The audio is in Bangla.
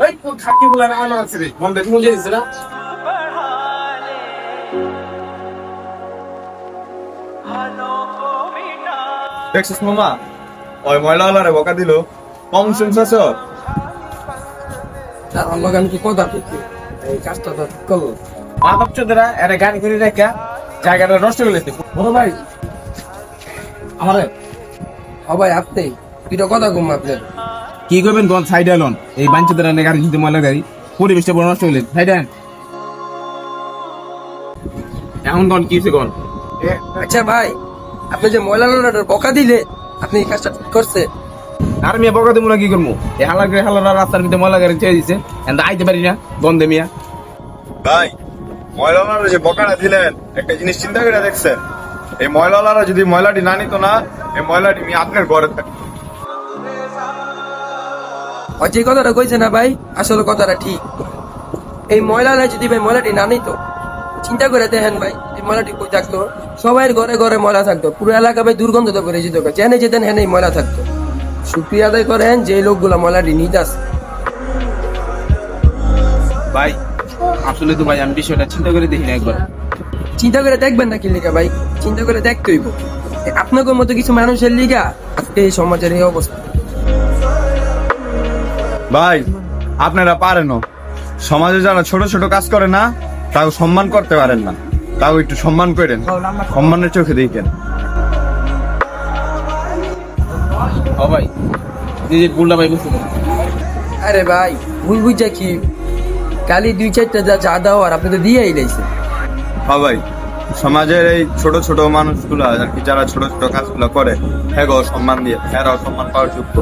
ওই খাকি বলে আনা আছে রে বন্ধে মুজে দিছে না দেখছিস মামা ওই ময়লাওয়ালারে বকা দিল কম শুনছাস আমার আমি কি কথা করছি এই কাজটা তো করবো মাদক চোদরা এর গাড়ি করে রেখা জায়গাটা নষ্ট করে দিতে বড় ভাই আমারে ভাই আপনি দুটো কথা কম আপনার কি করবেন কোন সাইড আলন এই বাঞ্চদের এনে গাড়ি কিন্তু ময়লা গাড়ি পরিবেশটা বড় নষ্ট হইলে সাইড আন এখন কোন কি হইছে কোন আচ্ছা ভাই আপনি যে ময়লা লোডার বকা দিলে আপনি এই কাজটা ঠিক করছে আর মিয়া বকা দিমু না কি করবো এই হালার রাস্তার ভিতরে ময়লা গাড়ি ছেড়ে দিছে এন্ড আইতে পারি না গন্ধে মিয়া ভাই ময়লাওয়ালারা যে বকাটা দিলেন একটা জিনিস চিন্তা করে দেখছেন এই ময়লাওয়ালারা যদি ময়লাটি না নিত না এই ময়লাটি নিয়ে আপনার ঘরে থাকতো আর যে কথাটা কইছে না ভাই আসলে কথাটা ঠিক এই ময়লাটা যদি ভাই ময়লাটি না নিত চিন্তা করে দেখেন ভাই এই ময়লাটি কই থাকতো সবাই ঘরে ঘরে ময়লা থাকতো পুরো এলাকা ভাই দুর্গন্ধ তো করে যেত জেনে যেতেন হ্যাঁ এই ময়লা থাকতো শুক্রিয়া আদায় করেন যে লোকগুলা ময়লাটি নিতে আসে ভাই আসলে তো ভাই আমি বিষয়টা চিন্তা করে দেখি না একবার চিন্তা করে দেখবেন না কি লিগা ভাই চিন্তা করে দেখতে হইব আপনাদের মতো কিছু মানুষের লিগা আজকে এই সমাজের এই অবস্থা ভাই আপনারা পারেন সমাজে যারা ছোট ছোট কাজ করে না তাও সম্মান করতে পারেন না তাও একটু সম্মান করেন সম্মানের চোখে দেখেন ও ভাই নিজের ভুলটা ভাই বুঝতে পারছি। আরে ভাই ভুল বুঝা কি কালি 2-4টা যা চা দাও আর আপনি তো দিয়ে আইলাইছে হ্যাঁ ভাই সমাজের এই ছোট ছোট মানুষগুলা আর কি যারা ছোট ছোট কাজগুলো করে হ্যাঁ গো সম্মান দিয়ে হ্যাঁ সম্মান পাওয়ার যোগ্য